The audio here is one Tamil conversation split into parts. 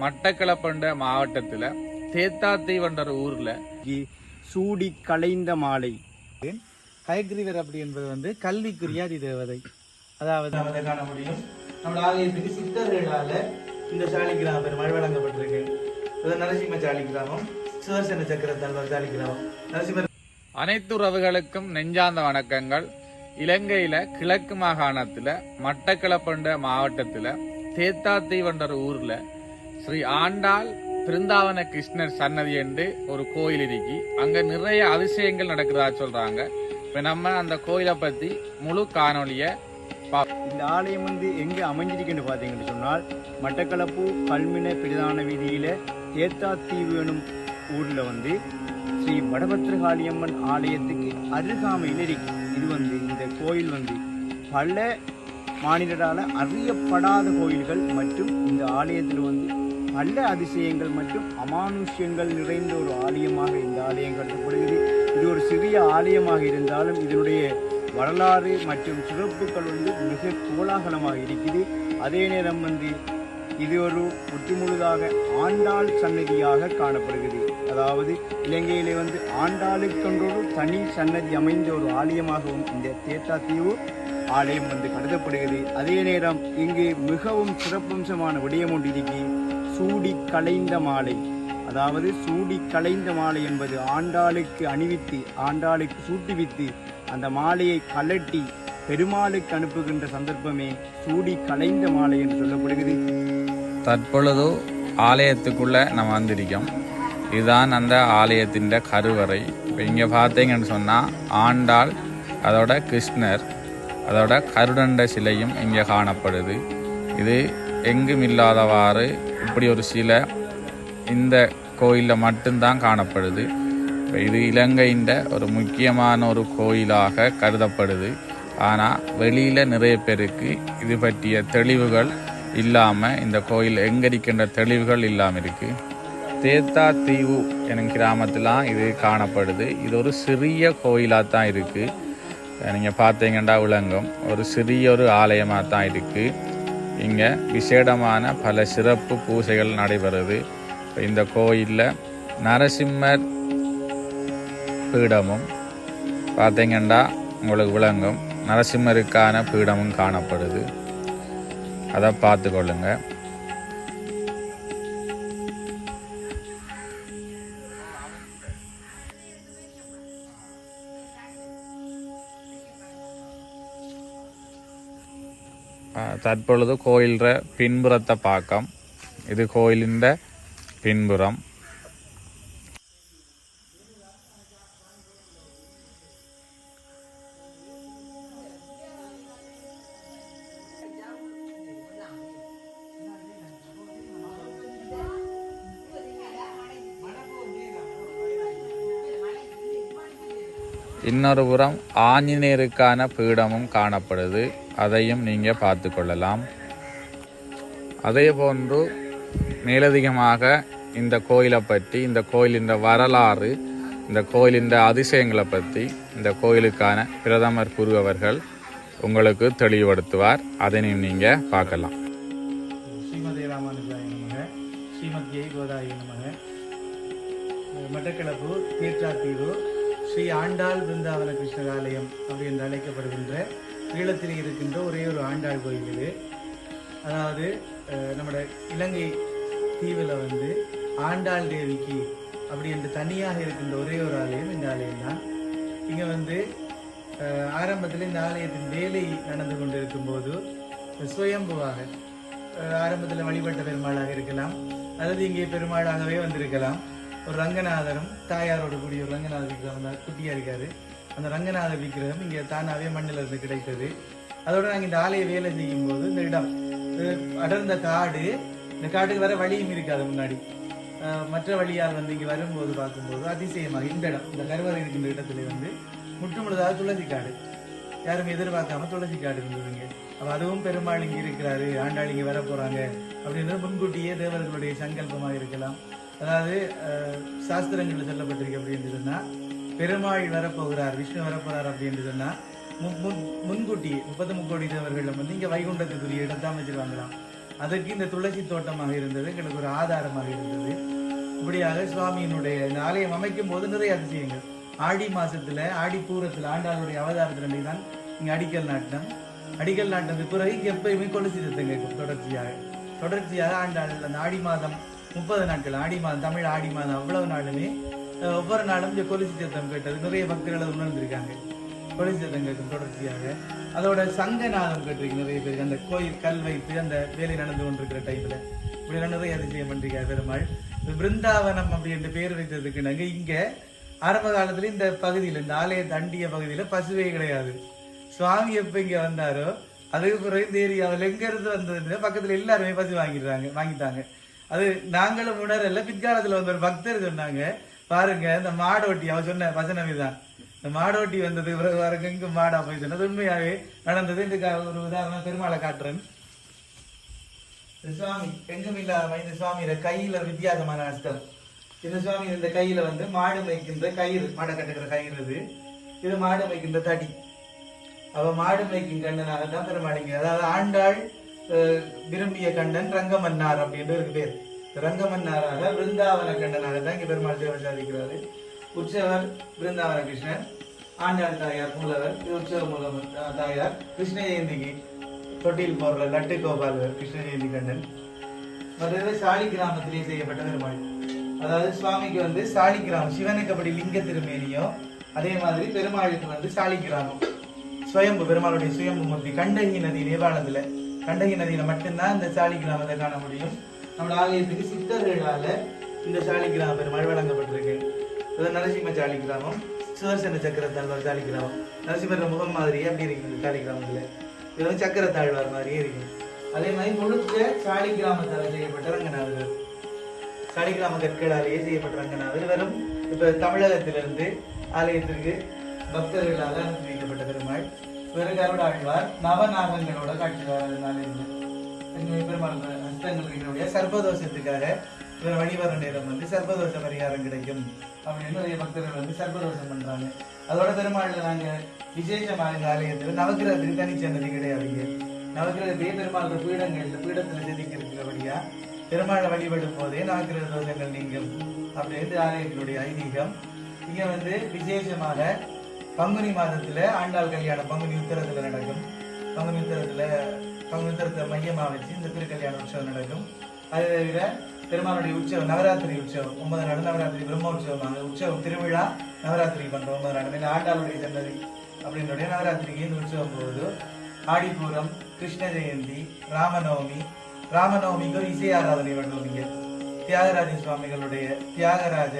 மட்டக்களப்பு மாவட்டத்துல தேத்தாத்தீவுன்ற ஊர்ல சூடி கலைந்த மாலை ஹயக்ரீவர் அப்படி என்பது கல்விக்குரிய அதிதேவதை. அதாவது அதை காண முடியும். நம்ம ஆலயத்துக்கு சித்தர்களால இந்த சாலி கிராம பெருமாள் வழங்கப்பட்டிருக்கு. நரசிம்ம சாலி கிராமம், சுதர்சன சக்கரத்தாழ்வார் சாலி கிராமம். நரசிம்மர் அனைத்து உறவுகளுக்கும் நெஞ்சார்ந்த வணக்கங்கள். இலங்கையில கிழக்கு மாகாணத்துல மட்டக்களப்பு மாவட்டத்துல தேத்தாத்தீவுன்ற ஊர்ல ஸ்ரீ ஆண்டாள் பிருந்தாவன கிருஷ்ணர் சன்னதி என்று ஒரு கோயில் இருக்கு. அங்க நிறைய அதிசயங்கள் நடக்கிறதா சொல்றாங்க. இப்ப நம்ம அந்த கோயிலை பத்தி முழு காணொலிய இந்த ஆலயம் எங்க அமைஞ்சிருக்குன்னு பாத்தீங்கன்னு சொன்னால் மட்டக்களப்பு கல்மின பிரதான வீதியில தேத்தாத்தீவு எனும் ஊர்ல ஸ்ரீ வடபத்திரகாளியம்மன் ஆலயத்துக்கு அருகாமையில் இருக்கு. இது இந்த கோயில் பல மாநிலரால அறியப்படாத கோயில்கள் மற்றும் இந்த ஆலயத்தில் பல அதிசயங்கள் மற்றும் அமானுஷ்யங்கள் நிறைந்த ஒரு ஆலயமாக இந்த ஆலயம் கட்டப்படுகிறது. இது ஒரு சிறிய ஆலயமாக இருந்தாலும் இதனுடைய வரலாறு மற்றும் சிறப்புகள் மிக கோலாகலமாக இருக்குது. அதே நேரம் இது ஒரு முற்றுமுழுதாக ஆண்டாள் சன்னதியாக காணப்படுகிறது. அதாவது இலங்கையிலே ஆண்டாளுக்கென்றொரு தனி சன்னதி அமைந்த ஒரு ஆலயமாகவும் இந்த தேத்தாத்தீவு ஆலயம் கருதப்படுகிறது. அதே நேரம் இங்கு மிகவும் சிறப்பம்சமான விடயம் ஒன்று இருக்கு. சூடி கலைந்த மாலை. அதாவது சூடி கலைந்த மாலை என்பது ஆண்டாளுக்கு அணிவித்து ஆண்டாளுக்கு சூட்டுவித்து அந்த மாலையை கலட்டி பெருமாளுக்கு அனுப்புகின்ற சந்தர்ப்பமே சூடி கலைந்த மாலை என்று சொல்லப்படுகிறது. தற்பொழுது ஆலயத்துக்குள்ள நம்ம வந்திருக்கோம். இதுதான் அந்த ஆலயத்தின் கருவறை. இப்போ இங்கே பார்த்தீங்கன்னு சொன்னால் ஆண்டாள், அதோட கிருஷ்ணர், அதோட கருடண்ட சிலையும் இங்கே காணப்படுது. இது எங்கும் இல்லாதவாறு இப்படி ஒரு சிலை இந்த கோயிலில் மட்டும்தான் காணப்படுது. இது இலங்கையின் ஒரு முக்கியமான ஒரு கோயிலாக கருதப்படுது. ஆனால் வெளியில் நிறைய பேருக்கு இது பற்றிய தெளிவுகள் இல்லாமல், இந்த கோயில் எங்கரிக்கின்ற தெளிவுகள் இல்லாமல் இருக்குது. தேத்தாத்தீவு எனும் கிராமத்திலாம் இது காணப்படுது. இது ஒரு சிறிய கோயிலாக தான் இருக்குது. நீங்கள் பார்த்தீங்கன்னா விளங்கும், ஒரு சிறிய ஒரு ஆலயமாக தான் இருக்குது. இங்கே விசேடமான பல சிறப்பு பூஜைகள் நடைபெறுது. இந்த கோயிலில் நரசிம்மர் பீடமும் பார்த்தீங்கன்னா உங்களுக்கு விளங்கும், நரசிம்மருக்கான பீடமும் காணப்படுது. அதை பார்த்து கொள்ளுங்க. தற்பொழுது கோயில்ற பின்புறத்தை பார்க்கம். இது கோயிலின் பின்புறம். இன்னொரு புறம் ஆஞ்சநேயருக்கான பீடமும் காணப்படுது. அதையும் நீங்கள் பார்த்து கொள்ளலாம். அதே போன்று மேலதிகமாக இந்த கோயிலை பற்றி, இந்த கோயிலின் வரலாறு, இந்த கோயிலின் அதிசயங்களை பற்றி இந்த கோயிலுக்கான பிரதமர் குரு அவர்கள் உங்களுக்கு தெளிவுபடுத்துவார். அதனையும் நீங்கள் பார்க்கலாம். ஸ்ரீமதே ராமானுஜாய நமக, ஸ்ரீமத்யை கோதாய நமக. மட்டக்களப்பு தேத்தாத்தீவு ஸ்ரீ ஆண்டாள் பிருந்தாவன கிருஷ்ணர் ஆலயம் அப்படி என்று அழைக்கப்படுகின்ற ஈழத்தில் இருக்கின்ற ஒரே ஒரு ஆண்டாள் கோயில் இது. அதாவது நம்முடைய இலங்கை தீவில் ஆண்டாள் தேவிக்கு அப்படி என்று தனியாக இருக்கின்ற ஒரே ஒரு ஆலயம் இந்த ஆலயம் தான். இங்கே ஆரம்பத்தில் இந்த ஆலயத்தின் வேலை நடந்து கொண்டிருக்கும் போது சுயம்புவாக ஆரம்பத்தில் வழிபட்ட பெருமாளாக இருக்கலாம், அல்லது இங்கே பெருமாளாகவே வந்திருக்கலாம். ஒரு ரங்கநாதரும் தாயாரோடு கூடிய ஒரு ரங்கநாதர் விக்கிரகம் குட்டியாக இருக்காரு. அந்த ரங்கநாதர் விக்கிரகம் இங்கே தானாகவே மண்ணில் இருந்து கிடைத்தது. அதோடு நாங்கள் இந்த ஆலய வேலை செய்யும் போது இந்த இடம் அடர்ந்த காடு, இந்த காட்டுக்கு வர வழியும் இருக்காது. முன்னாடி மற்ற வழியால் இங்கே வரும்போது பார்க்கும்போது அதிசயமாக இந்த இடம், இந்த கருவறை இருக்கின்ற இடத்துல முற்றுமுழுதாக துளசி காடு, யாரும் எதிர்பார்க்காம துளசி காடு இருந்ததுங்க. அப்போ அதுவும் பெருமாள் இங்கே இருக்கிறாரு, ஆண்டாள் இங்கே வர போகிறாங்க அப்படின்றது முன்கூட்டியே தேவர்களுடைய சங்கல்பமாக இருக்கலாம். அதாவது சாஸ்திரங்களில் சொல்லப்பட்டிருக்கு அப்படின்னு சொன்னால் பெருமாள் வரப்போகிறார், விஷ்ணு வரப்போகிறார் அப்படின்னு சொன்னால் முன்கூட்டியே 33 கோடி தேவர்கள் இங்கே வைகுண்டத்துக்குரிய இடத்தான் வச்சிருவாங்களாம். அதுக்கு இந்த துளசி தோட்டமாக இருந்தது எங்களுக்கு ஒரு ஆதாரமாக இருந்தது. இப்படியாக சுவாமியினுடைய இந்த ஆலயம் அமைக்கும் போது நிறைய அதிசயங்கள். ஆடி மாசத்துல ஆடி பூரத்துல ஆண்டாளுடைய அவதாரத்திலே தான் இங்க அடிக்கல் நாட்டினது பிறகு இங்க எப்பயுமே கொலுசி சத்தம் கேட்கும். தொடர்ச்சியாக ஆண்டாள் அந்த ஆடி மாதம் 30 நாட்கள், ஆடி மாதம் தமிழ் ஆடி மாதம் அவ்வளவு நாளுமே ஒவ்வொரு நாளும் இந்த கொலுசி சத்தம் கேட்டது நிறைய பக்தர்கள் உணர்ந்திருக்காங்க. கொலுசி சத்தம் கேட்கும் தொடர்ச்சியாக. அதோட சங்கநாதம் கேட்டிருக்கு நிறைய பேருக்கு. அந்த கோயில் கல் வைத்து அந்த வேலை நடந்து கொண்டிருக்கிற டைம்ல இப்படி நிறைய அதிசயம் பண்றாங்க பெருமாள். பிருந்தாவனம் அப்படின்ற பேர் வைத்ததுக்கு நாங்க இங்க ஆரம்ப காலத்துல இந்த பகுதியில இந்த ஆலய தண்டிய பகுதியில பசுவே கிடையாது. சுவாமி எப்ப இங்க வந்தாரோ அதுக்கு பிறகு இந்த ஏரியாவில் எங்க இருந்து வந்தது பக்கத்துல எல்லாருமே பசு வாங்கிட்டாங்க. அது நாங்களும் உணரல. பிற்காலத்துல வந்த ஒரு பக்தர் சொன்னாங்க, பாருங்க இந்த மாடோட்டி, அவர் சொன்ன வசனமே தான், இந்த மாடோட்டி வந்தது பிறகு பாருங்க இங்க மாடா போய் சொன்னது உண்மையாவே நடந்தது. இந்த ஒரு உதாரணம் பெருமாளை காட்டுறேன். சுவாமி எங்கும் இல்லாம இந்த சுவாமியோட கையில வித்தியாசமான அர்த்தம். இந்த சுவாமி இந்த கையில வந்து மாடு மேய்க்கின்ற கயிறு, மாடை கட்டுக்கிற கயிறு இது மாடு மேய்க்கின்ற தடி. அவ மாடு மேய்க்கும் கண்ணனாக தான் பெருமாளிங்க. அதாவது ஆண்டாள் விரும்பிய கண்ணன் ரங்கமன்னார் அப்படின்னு இருக்கு பேர். ரங்கமன்னாராக பிருந்தாவன கண்ணனாக தான் இங்க பெருமாள் சேவை சாதிக்கிறாரு. உற்சவர் பிருந்தாவன கிருஷ்ணன், ஆண்டாள் தாயார் மூலவர், உற்சவ மூலவர் தாயார், கிருஷ்ண ஜெயந்திக்கு தொட்டில் போடுற லட்டு கோபாலர் கிருஷ்ண ஜெயந்தி கண்ணன். மற்றது சாலி கிராமத்திலே செய்யப்பட்ட பெருமாள். அதாவது சுவாமிக்கு வந்து சாலி கிராமம், சிவனுக்கு அப்படி லிங்க திருமேனியோ அதே மாதிரி பெருமாளுக்கு வந்து சாலி கிராமம் சுயம்பு, பெருமாளுடைய சுயம்பு மூர்த்தி. கண்டகி நதி நேபாளத்துல, கண்டகி நதியில மட்டும்தான் இந்த சாலி கிராமத்தை காண முடியும். நம்ம ஆலயத்துக்கு சித்தர்களால இந்த சாலி கிராம பெருமாள் வழங்கப்பட்டிருக்கு. நரசிம்ம சாலி கிராமம், சுதர்சன சக்கரத்தாழ்வார் சாலி கிராமம். நரசிம்மர் முகம் மாதிரியே அப்படி இருக்கு இந்த சாலி கிராமத்துல. இது வந்து சக்கரத்தாழ்வார் மாதிரியே இருக்கு. அதே மாதிரி முழுக்க சாலி கிராமத்தால் செய்யப்பட்ட ரங்கநாதர், சாலி கிராம கற்களாலேயே செய்யப்பட்ட ரங்கநாதர். வெறும் இப்ப தமிழகத்திலிருந்து ஆலயத்திற்கு பக்தர்களால் அனுப்பி வைக்கப்பட்ட பெருமாள். பிறகு அருளாழ்வார் நவநாகங்களோட காட்சியாளர் பெருமாள் ஹஸ்தங்களுடைய சர்பதோஷத்துக்காக இவர் வழிவர நேரம் வந்து சர்பதோஷ பரிகாரம் கிடைக்கும் அப்படின்னு நிறைய பக்தர்கள் வந்து சர்பதோஷம் பண்றாங்க. அதோட பெருமாள்ல நாங்க விசேஷமாக இந்த ஆலயத்தில் நவகிரகத்துக்கு தனிச்சன்னதி கிடையாதுங்க. நவகிரகத்தையே பெருமாள் பீடத்துல செதுக்கி இருக்கிறபடியா பெருமாளை வழிபடும் போதே நவகிரக தோஷங்கள் நீங்கும் அப்படின்னு ஆலயத்தினுடைய ஐதீகம். இங்க வந்து விசேஷமாக பங்குனி மாதத்துல ஆண்டாள் கல்யாணம் பங்குனி உத்தரத்துல நடக்கும். பங்குனி உத்தரத்தை மையமா வச்சு இந்த திருக்கல்யாண உற்சவம் நடக்கும். அதை தவிர பெருமாளுடைய உற்சவம் நவராத்திரி உற்சவம் 9 நாள் நவராத்திரி பிரம்மோற்சவமாக உற்சவம் திருவிழா நவராத்திரி பண்றோம் 9 நாள். ஆண்டாளுடைய சன்னதி அப்படின்னுடைய நவராத்திரிக்கு இந்த உற்சவம் போகுது. ஆடிப்பூரம், கிருஷ்ண ஜெயந்தி, ராமநவமிக்கு ஒரு இசை ஆராதனை பண்ணுவோம். இங்க தியாகராஜ சுவாமிகளுடைய தியாகராஜ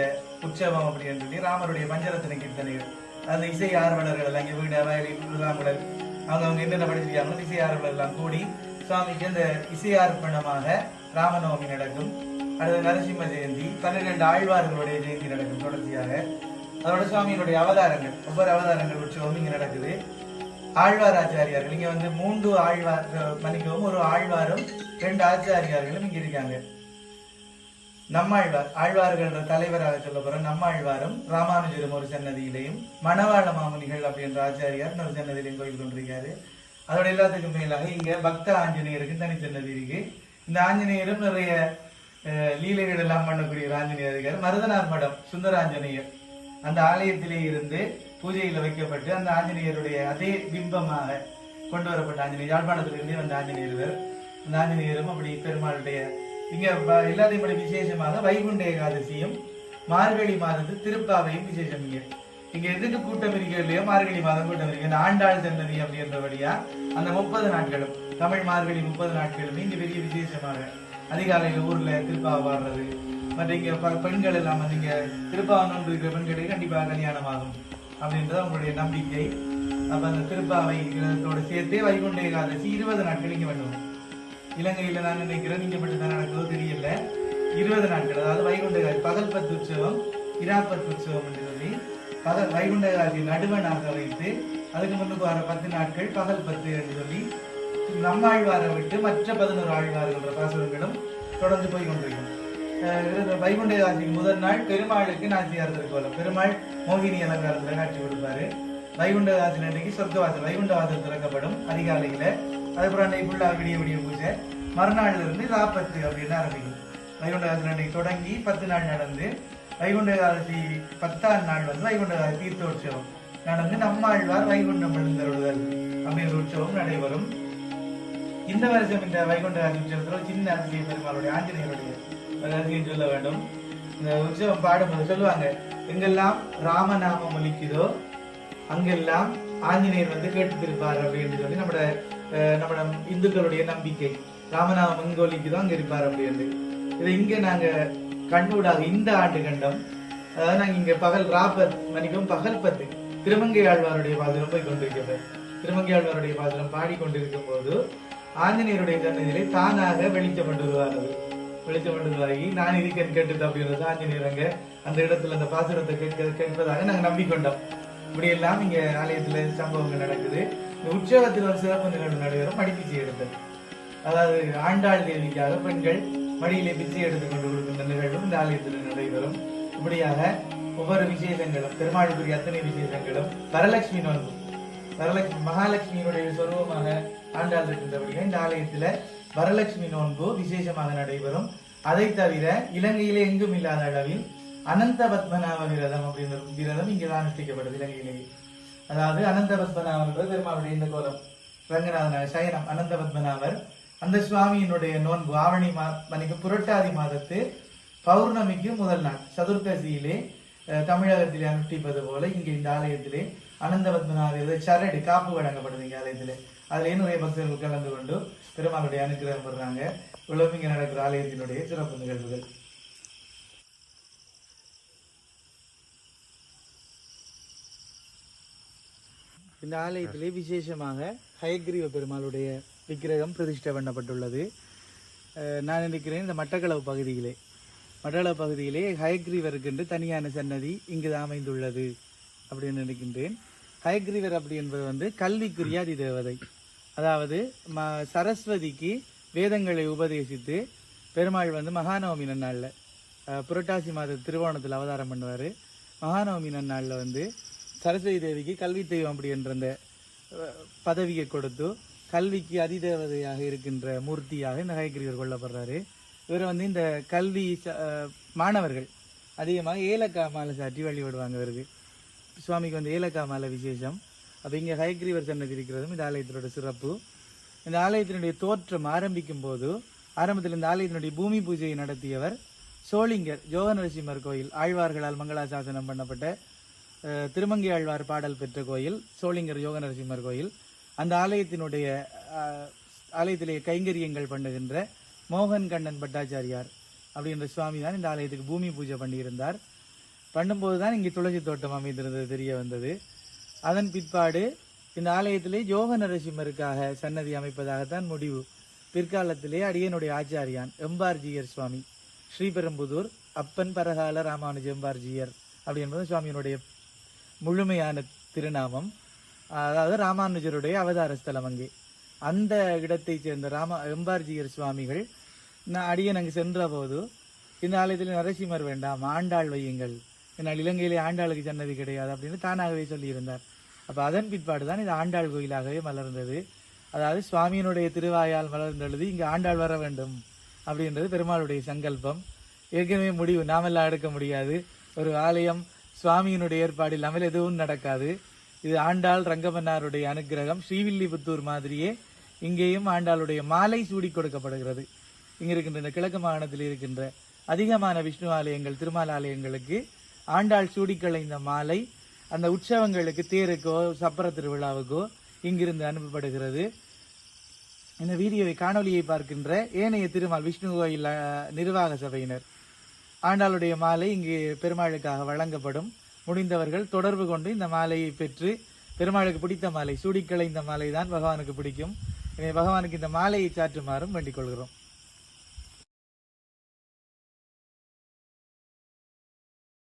உற்சவம் அப்படின்னு சொல்லி ராமருடைய பஞ்சரத்ன கீர்த்தனைகள், அந்த இசை ஆர்வலர்கள் எல்லாம் இங்க வீடு வயலில் அவங்க என்னென்ன படிச்சிருக்காங்களோ இசை ஆர்வலர் எல்லாம் கூடி சுவாமிக்கு அந்த இசை அர்ப்பணமாக ராமநவமி நடக்கும். அடுத்து நரசிம்ம ஜெயந்தி, 12 ஆழ்வார்களுடைய ஜெயந்தி நடக்கும் தொடர்ச்சியாக. அதோட சுவாமியினுடைய அவதாரங்கள், ஒவ்வொரு அவதாரங்கள் உற்சவம் இங்க நடக்குது. ஆழ்வார் ஆச்சாரியார்கள் இங்க வந்து 3 ஆழ்வார் மன்னிக்கவும், ஒரு ஆழ்வாரும் 2 ஆச்சாரியார்களும் இங்க இருக்காங்க. நம்மாழ்வார், ஆழ்வார்கள் தலைவராக சொல்லப்படுற நம்மாழ்வாரும் ராமானுஜரும் ஒரு சன்னதியிலையும், மணவாள மாமுனிகள் அப்படின்ற ஆச்சாரியார் ஒரு சன்னதியிலையும் கோயில் கொண்டிருக்காரு. அதோட எல்லாத்துக்கும் மேலாக இங்க பக்த ஆஞ்சநேயருக்கு தனி சன்னதி இருக்கு. இந்த ஆஞ்சநேயரும் நிறைய லீலைகள் எல்லாம் பண்ணக்கூடிய ஆஞ்சநேயர் இருக்காரு. மருதனார் மடம் சுந்தராஞ்சநேயர் அந்த ஆலயத்திலே இருந்து பூஜையில வைக்கப்பட்டு அந்த ஆஞ்சநேயருடைய அதே பிம்பமாக கொண்டு வரப்பட்ட ஆஞ்சநேயர், யாழ்ப்பாணத்திலிருந்தே வந்த ஆஞ்சநேயர். அந்த ஆஞ்சநேயரும் அப்படி பெருமாளுடைய இங்க எல்லாத்தையும் படி விசேஷமாக வைகுண்ட ஏகாதசியும் மார்கழி மாதத்து திருப்பாவையும் விசேஷம். இங்க எதுக்கு கூட்டம் இருக்கிற இல்லையோ மார்கழி மாதம் கூட்டம் இருக்கு. இந்த ஆண்டாள் சன்னதி அப்படின்றபடியா அந்த 30 நாட்களும் தமிழ் மார்கழி 30 நாட்களும் இங்க பெரிய விசேஷமாக அதிகாலையில ஊர்ல திருப்பாவை பாடுறது, மற்ற இங்க பெண்கள் எல்லாம் நீங்க திருப்பாவை நோன்பு இருக்கிற பெண்களுக்கு கண்டிப்பாக கல்யாணம் ஆகும் அப்படின்றது அவங்களுடைய நம்பிக்கை. அப்ப அந்த திருப்பாவை சேர்த்தே வைகுண்ட ஏகாதசி 20 நாட்கள் இங்க பண்ணுவோம். இலங்கையில நான் நினைக்கிறேன் நீங்க மட்டும் தான் நடக்குதோ தெரியல. 20 நாட்கள், அதாவது வைகுண்ட ஏகாதசி பகல் 10 உற்சவம், இராப்பத்து உற்சவம் என்று சொல்லி பகல் வைகுண்ட ஏகாதசி நடுவனாக வைத்து அதுக்கு முன்னுக்கு வர 10 நாட்கள் பகல் 10 என்று சொல்லி நம்மாழ்வாரை விட்டு மற்ற 11 ஆழ்வார்கள் பாசுரங்களும் தொடர்ந்து போய் கொண்டிருக்கும். வைகுண்ட ஏகாதசிக்கு முதல் நாள் பெருமாளுக்கு நாச்சியார் திருக்கோலம், பெருமாள் மோகினி அலங்காரத்துல காட்சி கொடுப்பாரு. வைகுண்ட ஏகாதசி அன்றைக்கு சொர்க்கவாசல் வைகுண்ட வாசல் திறக்கப்படும் அதிகாலையில. அதுக்கப்புறம் அன்றைக்கு ஃபுல்லா விடிய பூஜை. மறுநாள்ல இருந்து ராப்பத்து அப்படின்னு ஆரம்பிக்கும். வைகுண்ட ஏகாதசி அன்னைக்கு தொடங்கி 10 நாள் நடந்து வைகுண்ட ஏகாதசி 10ஆம் நாள் வந்து வைகுண்ட ஏகாதசி தீர்த்தோற்சவம் நடந்து நம்மாழ்வார் வைகுண்டம் எழுந்தருளுதல் அப்படிங்கிற உற்சவம் நடைபெறும். இந்த வருஷம் இந்த வைகுண்ட ஏகாதசி உற்சவத்தில் சின்ன அதிசய பெருமாளுடைய ஆஞ்சநேயருடைய அதிசயம் சொல்ல வேண்டும். இந்த உற்சவம் பாடும்போது சொல்லுவாங்க, எங்கெல்லாம் ராமநாமம் ஒலிக்குதோ அங்கெல்லாம் ஆஞ்சநேயர் வந்து கேட்டுத்திருப்பார் அப்படின்னு சொல்லி நம்ம இந்துக்களுடைய நம்பிக்கை. ராமநாமம் எங்க ஒலிக்குதோ அங்க இருப்பார் அப்படின்னு. இதை இங்க நாங்க கண்கூடாக இந்த ஆண்டு கண்டம். அதாவது நாங்க இங்க பகல் மணிக்கும் பகல் 10 திருமங்கை ஆழ்வாருடைய பாசுரம் போய் கொண்டிருக்கிறோம். திருமங்கை ஆழ்வாருடைய பாசுரம் பாடிக்கொண்டிருக்கும் போது ஆஞ்சநேயருடைய சன்னதியிலே தானாக வெளிச்சப்பட்டுருவாகி நான் இருக்கேன் கேட்டது அப்படின்றது ஆஞ்சநேயர் அங்க அந்த இடத்துல அந்த பாசுரத்தை கேட்பதாக நாங்க நம்பிக்கொண்டோம். இப்படி எல்லாம் இங்க ஆலயத்துல சம்பவங்கள் நடக்குது. இந்த உற்சவத்தில் ஒரு சிறப்பு நிகழ்வு நடைபெறும் மடிப்பிச்சை எடுத்தல். அதாவது ஆண்டாள் தேவிக்காக பெண்கள் மடியிலே பிச்சை எடுத்துக் கொண்டு கொடுக்கின்ற நிகழ்வும் இந்த ஆலயத்தில் நடைபெறும். இப்படியாக ஒவ்வொரு விசேஷங்களும் பெருமாளுக்குரிய அத்தனை விசேஷங்களும் வரலட்சுமி நோன்பு மகாலட்சுமியினுடைய சொருவமாக ஆண்டாள் இருக்கின்றபடியே இந்த ஆலயத்துல வரலட்சுமி நோன்பு விசேஷமாக நடைபெறும். அதை தவிர இலங்கையிலே எங்கும் இல்லாத அளவில் அனந்த பத்மநாப விரதம் அப்படின்ற விரதம் இங்குதான் அனுஷ்டிக்கப்படுது இலங்கையிலேயே. அதாவது அனந்த பத்மநாபர் என்பது பெருமாளுடைய இந்த கோலம் ரங்கநாதனாக சயனம் அனந்த பத்மநாபர். அந்த சுவாமியினுடைய நோன்பு ஆவணி புரட்டாதி மாதத்து பௌர்ணமிக்கு முதல் நாள் சதுர்த்தசியிலே தமிழகத்திலே அனுஷ்டிப்பது போல இங்கே இந்த ஆலயத்திலே அனந்த பத்மநாபர் சரடு காப்பு வழங்கப்படுது இங்கே ஆலயத்திலே. அதிலே நிறைய பக்தர்கள் கலந்து கொண்டு பெருமாளுடைய அனுக்கிரகம் பெறுறாங்க. இவ்வளவு இங்கே நடக்கிற ஆலயத்தினுடைய சிறப்பு நிகழ்வுகள். இந்த ஆலயத்திலே விசேஷமாக ஹயக்ரீவ பெருமாளுடைய விக்கிரகம் பிரதிஷ்டை பண்ணப்பட்டுள்ளது. நான் நினைக்கிறேன் இந்த மட்டக்களவு பகுதியிலே ஹயக்ரீவருக்கு என்று தனியான சன்னதி இங்குதான் அமைந்துள்ளது அப்படின்னு நினைக்கின்றேன். ஹயக்ரீவர் அப்படி என்பது வந்து கல்விக்குரிய அதிதேவதை. அதாவது சரஸ்வதிக்கு வேதங்களை உபதேசித்து பெருமாள் வந்து மகாநவமி நன்னாளில் புரட்டாசி மாத திருவோணத்தில் அவதாரம் பண்ணுவார். மகாநவமி நன்னாளில் வந்து சரஸ்வதி தேவிக்கு கல்வி தெய்வம் அப்படி என்ற அந்த பதவியை கொடுத்து கல்விக்கு அதிதேவதையாக இருக்கின்ற மூர்த்தியாக இந்த ஹயக்ரீவர் கொள்ளப்படுறாரு. இவர் வந்து இந்த கல்வி மாணவர்கள் அதிகமாக ஏலக்காய் மாலை சாற்றி வழிபடுவாங்க. இவருக்கு சுவாமிக்கு வந்து ஏலக்காய் மாலை விசேஷம். அப்போ இங்கே ஹயக்ரீவர் சன்னதி இருக்கிறதும் இந்த ஆலயத்தினோட சிறப்பு. இந்த ஆலயத்தினுடைய தோற்றம் ஆரம்பிக்கும் போது ஆரம்பத்தில் இந்த ஆலயத்தினுடைய பூமி பூஜையை நடத்தியவர் சோளிங்கர் ஜோகநரசிம்மர் கோயில். ஆழ்வார்களால் மங்களாசாசனம் பண்ணப்பட்ட திருமங்கை ஆழ்வார் பாடல் பெற்ற கோயில் சோளிங்கர் யோகநரசிம்மர் கோயில். அந்த ஆலயத்திலே கைங்கரியங்கள் பண்ணுகின்ற மோகன் கண்ணன் பட்டாச்சாரியார் அப்படின்ற சுவாமி தான் இந்த ஆலயத்துக்கு பூமி பூஜை பண்ணியிருந்தார். பண்ணும்போது தான் இங்கே துளசி தோட்டம் அமைந்திருந்தது தெரிய வந்தது. அதன் பிற்பாடு இந்த ஆலயத்திலே யோக நரசிம்மருக்காக சன்னதி அமைப்பதாகத்தான் முடிவு. பிற்காலத்திலே அடியனுடைய ஆச்சாரியான் எம்பார்ஜியர் சுவாமி ஸ்ரீபெரும்புதூர் அப்பன் பரகால ராமானுஜ எம்பார்ஜியர் அப்படி என்பது சுவாமியினுடைய முழுமையான திருநாமம். அதாவது ராமானுஜருடைய அவதார ஸ்தலம் அங்கே. அந்த இடத்தைச் சேர்ந்த எம்பார்ஜியர் சுவாமிகள் அடியன் அங்கு சென்ற போது இந்த ஆலயத்தில் நரசிம்மர் வேண்டாம் ஆண்டாள் வையுங்கள், என்னால் இலங்கையிலே ஆண்டாளுக்கு சன்னதி கிடையாது அப்படின்னு தானாகவே சொல்லியிருந்தார். அப்போ அதன் பிற்பாடு தான் இது ஆண்டாள் கோயிலாகவே மலர்ந்தது. அதாவது சுவாமியினுடைய திருவாயால் மலர்ந்தெழுது இங்கே ஆண்டாள் வர வேண்டும் அப்படின்றது பெருமாளுடைய சங்கல்பம். ஏற்கனவே முடிவு நாமெல்லாம் எடுக்க முடியாது. ஒரு ஆலயம் சுவாமியினுடைய ஏற்பாடு இல்லாமல் எதுவும் நடக்காது. இது ஆண்டாள் ரங்கமன்னாருடைய அனுக்கிரகம். ஸ்ரீவில்லிபுத்தூர் மாதிரியே இங்கேயும் ஆண்டாளுடைய மாலை சூடி கொடுக்கப்படுகிறது. இங்க இருக்கின்ற இந்த கிழக்கு மாகாணத்தில் இருக்கின்ற அதிகமான விஷ்ணு ஆலயங்கள் திருமால் ஆலயங்களுக்கு ஆண்டாள் சூடிக்களைந்த மாலை அந்த உற்சவங்களுக்கு தேருக்கோ சப்பர திருவிழாவுக்கோ இங்கிருந்து அனுப்பப்படுகிறது. இந்த வீடியோவை காணொலியை பார்க்கின்ற ஏனைய திருமால் விஷ்ணு கோயில் நிர்வாக சபையினர் ஆண்டாளுடைய மாலை இங்கு பெருமாளுக்காக வழங்கப்படும். முடிந்தவர்கள் தொடர்பு கொண்டு இந்த மாலையை பெற்று பெருமாளுக்கு பிடித்த மாலை சூடிக்களைந்த மாலை தான் பகவானுக்கு பிடிக்கும். எனவே பகவானுக்கு இந்த மாலையை சாற்றுமாறும் வேண்டிக் கொள்கிறோம்.